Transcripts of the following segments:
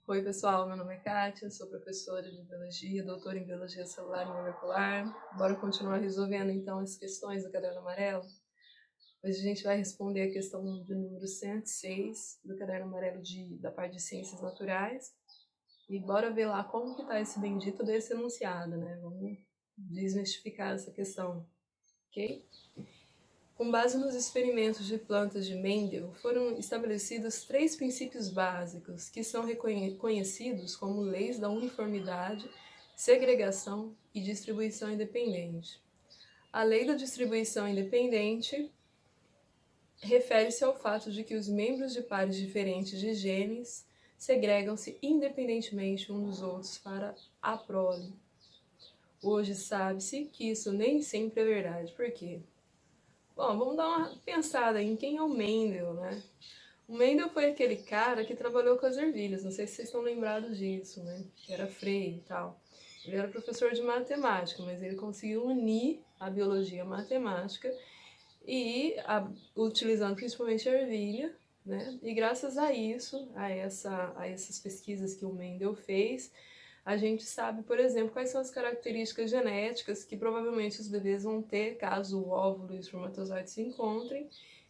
Oi, pessoal, meu nome é Kátia, sou professora de Biologia, doutora em Biologia Celular e Molecular. Bora continuar resolvendo, então, as questões do Caderno Amarelo? Hoje a gente vai responder a questão de número 106 do Caderno Amarelo da parte de Ciências Naturais. E bora ver lá como que tá esse bendito desse enunciado, né? Vamos desmistificar essa questão, ok? Com base nos experimentos de plantas de Mendel, foram estabelecidos 3 princípios básicos, que são conhecidos como leis da uniformidade, segregação e distribuição independente. A lei da distribuição independente refere-se ao fato de que os membros de pares diferentes de genes segregam-se independentemente uns dos outros para a prole. Hoje sabe-se que isso nem sempre é verdade. Por quê? Bom, vamos dar uma pensada em quem é o Mendel, né? O Mendel foi aquele cara que trabalhou com as ervilhas, não sei se vocês estão lembrados disso, né? Que era freio e tal. Ele era professor de matemática, mas ele conseguiu unir a biologia à matemática e utilizando principalmente a ervilha, né? E graças a isso, a essas pesquisas que o Mendel fez, a gente sabe, por exemplo, quais são as características genéticas que provavelmente os bebês vão ter caso o óvulo e o espermatozoide se encontrem,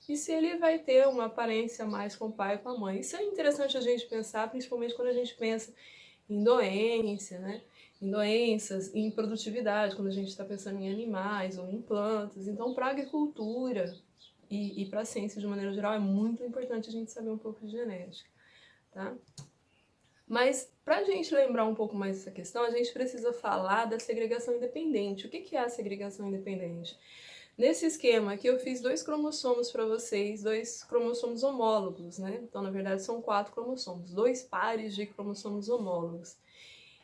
e se ele vai ter uma aparência mais com o pai e com a mãe. Isso é interessante a gente pensar, principalmente quando a gente pensa em doença, né? Em doenças, em produtividade, quando a gente está pensando em animais ou em plantas. Então, para a agricultura e para a ciência de maneira geral, é muito importante a gente saber um pouco de genética, tá? Mas, para a gente lembrar um pouco mais dessa questão, a gente precisa falar da segregação independente. O que é a segregação independente? Nesse esquema aqui eu fiz 2 cromossomos para vocês, 2 cromossomos homólogos, né? Então, na verdade, são 4 cromossomos, 2 pares de cromossomos homólogos.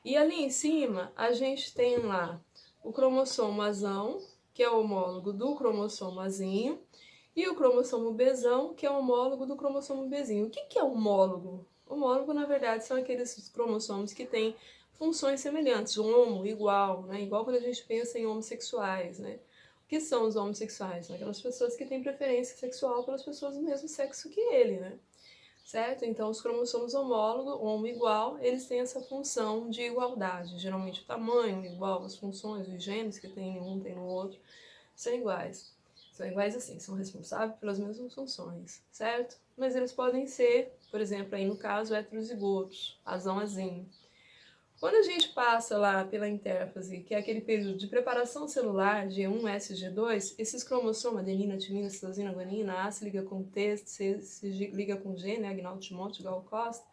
E ali em cima, a gente tem lá o cromossomo azão, que é o homólogo do cromossomo azinho, e o cromossomo Bzão, que é o homólogo do cromossomo Bzinho. O que é homólogo? Homólogo, na verdade, são aqueles cromossomos que têm funções semelhantes, homo, igual, né? Igual quando a gente pensa em homossexuais, né? O que são os homossexuais? São aquelas pessoas que têm preferência sexual pelas pessoas do mesmo sexo que ele, né? Certo? Então, os cromossomos homólogos, homo igual, eles têm essa função de igualdade. Geralmente o tamanho igual, as funções, os genes que tem em um, tem no outro, são iguais. São iguais assim, são responsáveis pelas mesmas funções, certo? Mas eles podem ser, por exemplo, aí no caso, heterozigotos, azão, azinho. Quando a gente passa lá pela intérfase, que é aquele período de preparação celular, G1, S, G2, esses cromossomos, adenina, timina, citosina, guanina, A se liga com T, C se liga com G, né, Agnaldo Timóteo, Gal Costa,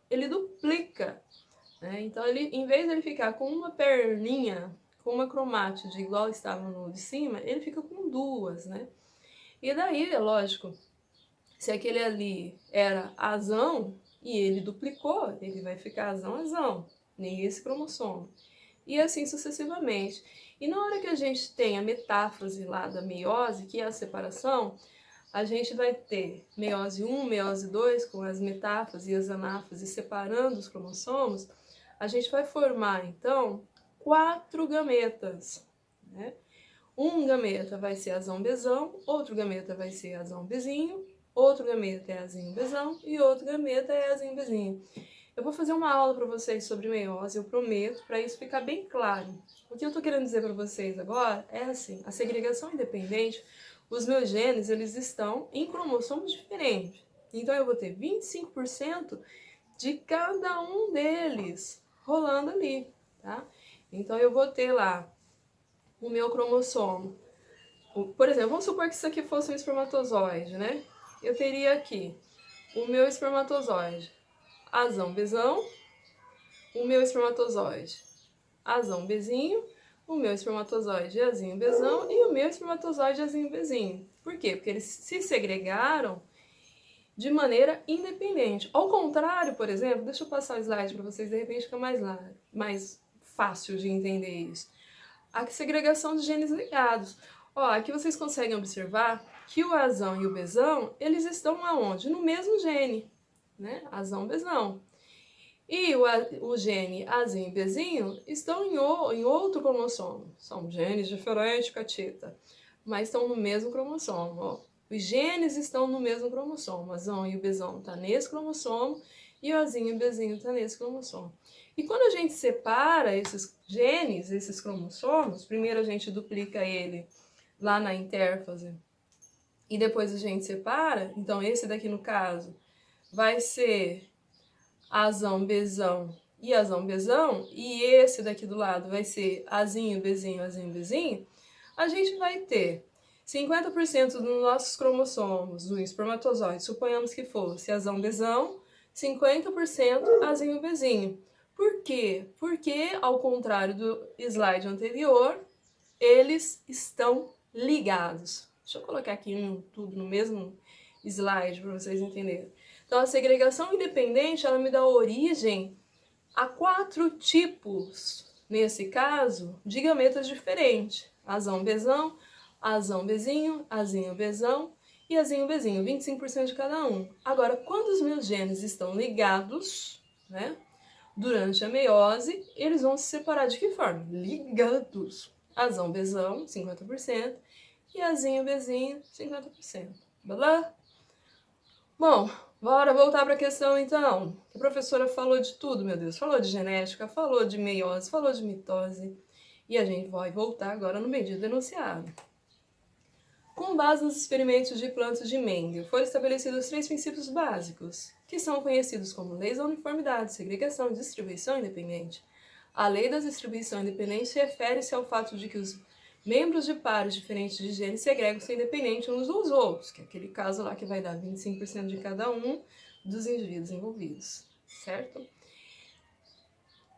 ele duplica, né? Então, ele, em vez de ele ficar com uma perninha, com uma cromátide igual estava no de cima, ele fica com 2, né? E daí, é lógico, se aquele ali era azão e ele duplicou, ele vai ficar azão, nem esse cromossomo. E assim sucessivamente. E na hora que a gente tem a metáfase lá da meiose, que é a separação, a gente vai ter meiose 1, meiose 2, com as metáfases e as anáfases separando os cromossomos, a gente vai formar, então, 4 gametas, né? Um gameta vai ser azão bezão, outro gameta vai ser azão bezinho, outro gameta é azinho bezão e outro gameta é azinho bezinho. Eu vou fazer uma aula para vocês sobre meiose, eu prometo, para isso ficar bem claro. O que eu estou querendo dizer para vocês agora é assim, a segregação independente, os meus genes, eles estão em cromossomos diferentes. Então eu vou ter 25% de cada um deles rolando ali, tá? Então eu vou ter lá o meu cromossomo. Por exemplo, vamos supor que isso aqui fosse um espermatozoide, né? Eu teria aqui o meu espermatozoide, azão bezão, o meu espermatozoide, azão bezinho, o meu espermatozoide azinho bezão e o meu espermatozoide azinho bezinho. Por quê? Porque eles se segregaram de maneira independente. Ao contrário, por exemplo, deixa eu passar o slide para vocês, de repente fica mais fácil de entender isso. A segregação de genes ligados. Ó, aqui vocês conseguem observar que o azão e o bezão, eles estão aonde? No mesmo gene, né? Azão, bezão. E o gene azinho e bezinho estão em outro cromossomo. São genes diferentes, catita, mas estão no mesmo cromossomo. Ó. Os genes estão no mesmo cromossomo. O azão e o bezão estão nesse cromossomo e o Azinho e o Bzinho está nesse cromossomo. E quando a gente separa esses genes, esses cromossomos, primeiro a gente duplica ele lá na intérfase e depois a gente separa, então esse daqui no caso vai ser Azão, Bzão e Azão, Bzão, e esse daqui do lado vai ser Azinho, Bzinho, Azinho, Bzinho, a gente vai ter 50% dos nossos cromossomos do espermatozoide, suponhamos que fosse Azão, Bzão, 50% Azinho, Bzinho. Por quê? Porque, ao contrário do slide anterior, eles estão ligados. Deixa eu colocar aqui tudo no mesmo slide para vocês entenderem. Então, a segregação independente, ela me dá origem a 4 tipos, nesse caso, de gametas diferentes. Azão, Bzão, Azão, Bzinho, Azinho, Bzão e Azinho, Bzinho, 25% de cada um. Agora, quando os meus genes estão ligados, né, durante a meiose, eles vão se separar de que forma? Ligados. Azão, Bzão, 50%, e Azinho, Bzinho, 50%. Beleza? Bom, bora voltar para a questão então. A professora falou de tudo, meu Deus. Falou de genética, falou de meiose, falou de mitose. E a gente vai voltar agora no medida enunciado. Com base nos experimentos de plantas de Mendel, foram estabelecidos 3 princípios básicos, que são conhecidos como leis da uniformidade, segregação e distribuição independente. A lei da distribuição independente refere-se ao fato de que os membros de pares diferentes de genes segregam-se independente uns dos outros, que é aquele caso lá que vai dar 25% de cada um dos indivíduos envolvidos, certo?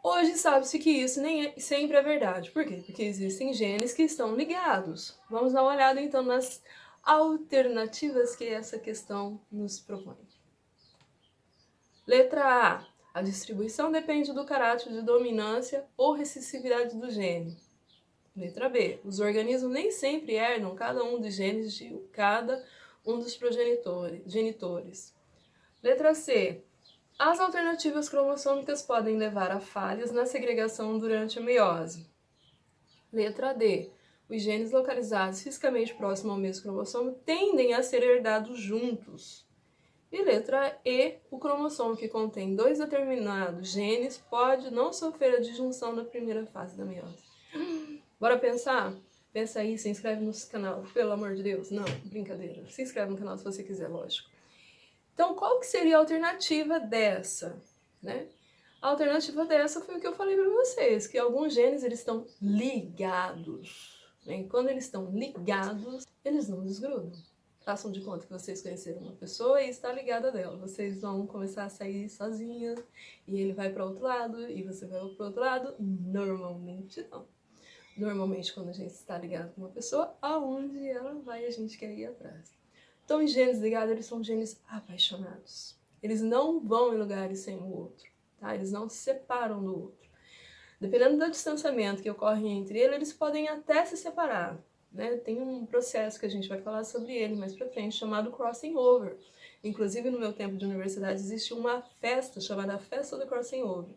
Hoje sabe-se que isso nem sempre é verdade. Por quê? Porque existem genes que estão ligados. Vamos dar uma olhada então nas alternativas que essa questão nos propõe. Letra A. A distribuição depende do caráter de dominância ou recessividade do gene. Letra B. Os organismos nem sempre herdam cada um dos genes de cada um dos progenitores. Letra C. As alternativas cromossômicas podem levar a falhas na segregação durante a meiose. Letra D. Os genes localizados fisicamente próximos ao mesmo cromossomo tendem a ser herdados juntos. E letra E. O cromossomo que contém 2 determinados genes pode não sofrer a disjunção na primeira fase da meiose. Bora pensar? Pensa aí, se inscreve no canal, pelo amor de Deus. Não, brincadeira. Se inscreve no canal se você quiser, lógico. Então, qual que seria a alternativa dessa, né? A alternativa dessa foi o que eu falei para vocês, que alguns genes eles estão ligados, né? E quando eles estão ligados, eles não desgrudam. Façam de conta que vocês conheceram uma pessoa e está ligada dela. Vocês vão começar a sair sozinhas e ele vai para outro lado e você vai para outro lado. Normalmente não. Normalmente, quando a gente está ligado com uma pessoa, aonde ela vai, a gente quer ir atrás. Então, os genes ligados, eles são genes apaixonados. Eles não vão em lugares sem o outro, tá? Eles não se separam do outro. Dependendo do distanciamento que ocorre entre eles, eles podem até se separar, né? Tem um processo que a gente vai falar sobre ele mais pra frente, chamado crossing over. Inclusive, no meu tempo de universidade, existe uma festa chamada Festa do Crossing Over.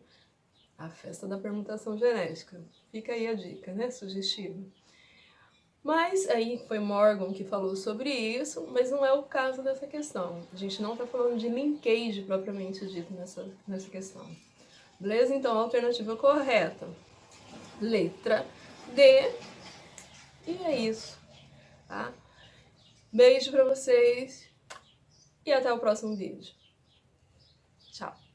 A festa da permutação genética. Fica aí a dica, né? Sugestiva. Mas aí foi Morgan que falou sobre isso, mas não é o caso dessa questão. A gente não está falando de linkage propriamente dito nessa questão. Beleza? Então, a alternativa correta. Letra D. E é isso, tá? Beijo pra vocês e até o próximo vídeo. Tchau!